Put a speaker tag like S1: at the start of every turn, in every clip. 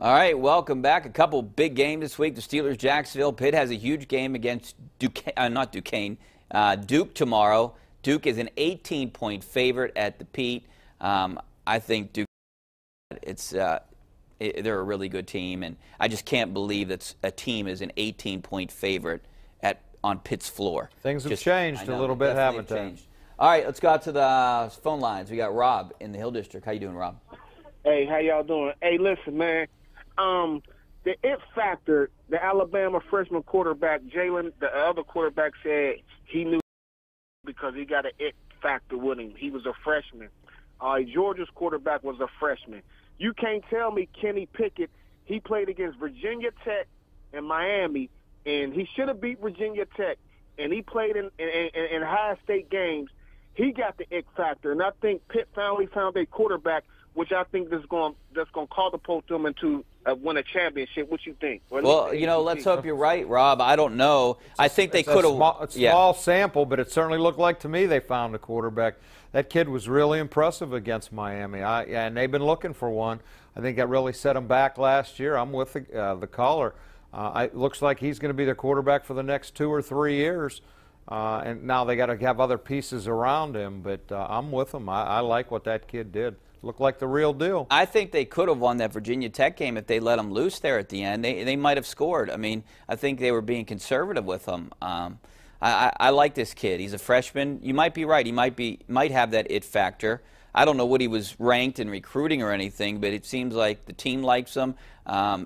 S1: All right, welcome back. A couple big games this week. The Steelers, Jacksonville. Pitt has a huge game against Duke tomorrow. Duke is an 18-point favorite at the Pete. I think Duke, they're a really good team, and I just can't believe that a team is an 18-point favorite on Pitt's floor.
S2: Things have changed a little bit, haven't they?
S1: All right, let's go out to the phone lines. We got Rob in the Hill District. How you doing, Rob?
S3: Hey, how y'all doing? Hey, listen, man. The it factor, the Alabama freshman quarterback, Jalen, the other quarterback said he knew because he got an it factor with him. He was a freshman. Georgia's quarterback was a freshman. You can't tell me Kenny Pickett, he played against Virginia Tech and Miami, and he should have beat Virginia Tech, and he played in high state games. He got the it factor, and I think Pitt finally found a quarterback, which I think that's going to catapult them into win a championship. What you think?
S1: Well, you know, let's hope you're right, Rob. I don't know. I think they could have.
S2: It's a small sample, but it certainly looked like to me they found a quarterback. That kid was really impressive against Miami, and they've been looking for one. I think that really set them back last year. I'm with the caller. It looks like he's going to be their quarterback for the next 2 or 3 years. And now they got to have other pieces around him, but I'm with them. I like what that kid did. Looked like the real deal.
S1: I think they could have won that Virginia Tech game if they let them loose there at the end. They might have scored. I mean, I think they were being conservative with him. I like this kid. He's a freshman. You might be right. He might have that it factor. I don't know what he was ranked in recruiting or anything, but it seems like the team likes him.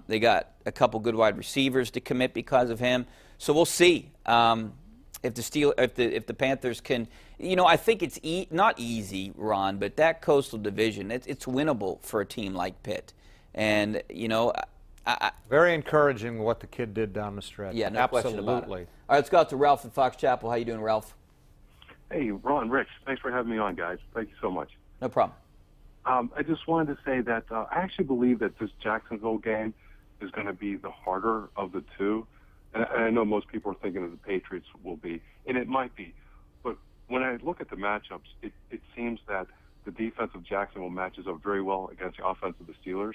S1: They got a couple good wide receivers to commit because of him. So we'll see. If the Panthers can, you know, I think it's not easy, Ron, but that Coastal Division, it's winnable for a team like Pitt, and you know,
S2: very encouraging what the kid did down the stretch.
S1: Yeah, no
S2: absolutely.
S1: question about it. All right, let's go out to Ralph in Fox Chapel. How you doing, Ralph?
S4: Hey, Ron, Rich, thanks for having me on, guys. Thank you so much.
S1: No problem.
S4: I just wanted to say that I actually believe that this Jacksonville game is going to be the harder of the two. And I know most people are thinking that the Patriots will be, and it might be. But when I look at the matchups, it seems that the defense of Jacksonville matches up very well against the offense of the Steelers.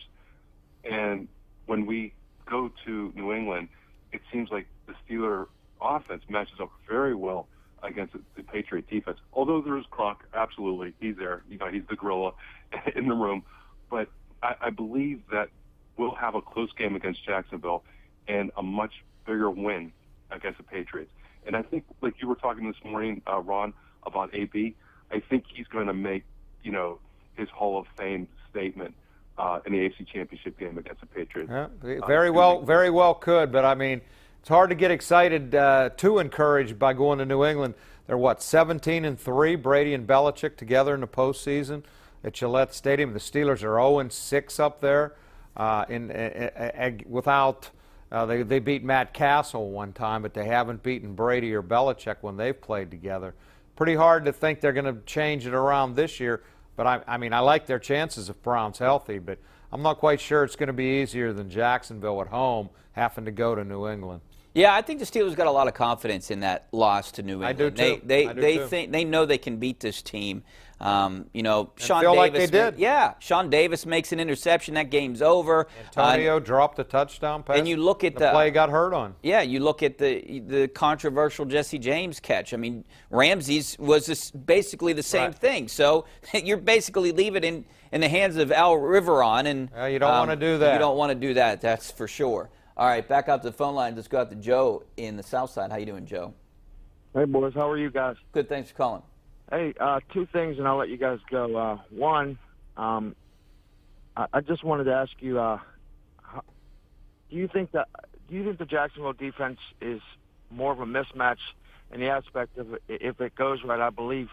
S4: And when we go to New England, it seems like the Steeler offense matches up very well against the Patriot defense. Although there is Gronk, absolutely, he's there. You know, he's the gorilla in the room. But I believe that we'll have a close game against Jacksonville and a much bigger win against the Patriots. And I think, like you were talking this morning, Ron, about AB, I think he's going to make, you know, his Hall of Fame statement in the AFC Championship game against the Patriots.
S2: Yeah, very well could, but I mean, it's hard to get excited, too encouraged by going to New England. They're, what, 17-3, Brady and Belichick together in the postseason at Gillette Stadium. The Steelers are 0-6 up there without they beat Matt Castle one time, but they haven't beaten Brady or Belichick when they've played together. Pretty hard to think they're going to change it around this year, but I mean, I like their chances if Brown's healthy, but I'm not quite sure it's going to be easier than Jacksonville at home having to go to New England.
S1: Yeah, I think the Steelers got a lot of confidence in that loss to New England.
S2: I do too.
S1: They know they can beat this team. You know, Sean
S2: feel
S1: Davis.
S2: Like they did.
S1: Yeah, Sean Davis makes an interception. That game's over.
S2: Antonio dropped a touchdown pass.
S1: And you look at the
S2: play got hurt on.
S1: Yeah, you look at the controversial Jesse James catch. I mean, Ramsey's was basically the same thing. So you're basically leaving it in the hands of Al Riveron, and
S2: you don't want to do that.
S1: You don't want to do that. That's for sure. All right, back out to the phone line. Let's go out to Joe in the South Side. How you doing, Joe?
S5: Hey, boys. How are you guys?
S1: Good. Thanks for calling.
S5: Hey, two things, and I'll let you guys go. One, I just wanted to ask you, do you think the Jacksonville defense is more of a mismatch in the aspect of if it goes right? I believe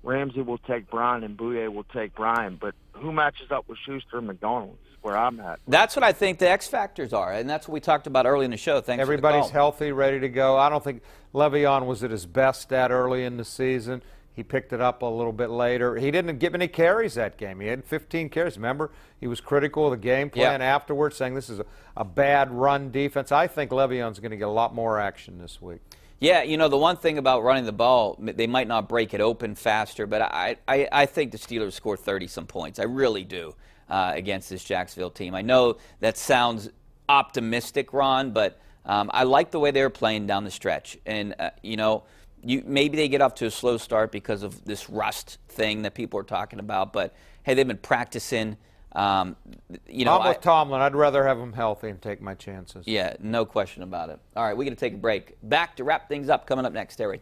S5: Ramsey will take Brown and Bouye will take Brian, but who matches up with Schuster and McDonald? Where I'm at.
S1: That's what I think the X factors are, and that's what we talked about early in the show. Thanks.
S2: Everybody's
S1: for the call.
S2: Healthy, ready to go. I don't think Le'Veon was at his best stat early in the season. He picked it up a little bit later. He didn't give any carries that game. He had 15 carries. Remember, he was critical of the game plan afterwards, saying this is a bad run defense. I think Le'Veon's going to get a lot more action this week.
S1: Yeah, you know, the one thing about running the ball, they might not break it open faster, but I think the Steelers score 30-some points. I really do. against this Jacksonville team. I know that sounds optimistic, Ron, but I like the way they were playing down the stretch. And, you know, maybe they get off to a slow start because of this rust thing that people are talking about, but, hey, they've been practicing. You know,
S2: I'm with Tomlin. I'd rather have him healthy and take my chances.
S1: Yeah, no question about it. All right, we're going to take a break. Back to wrap things up coming up next. Stay right there.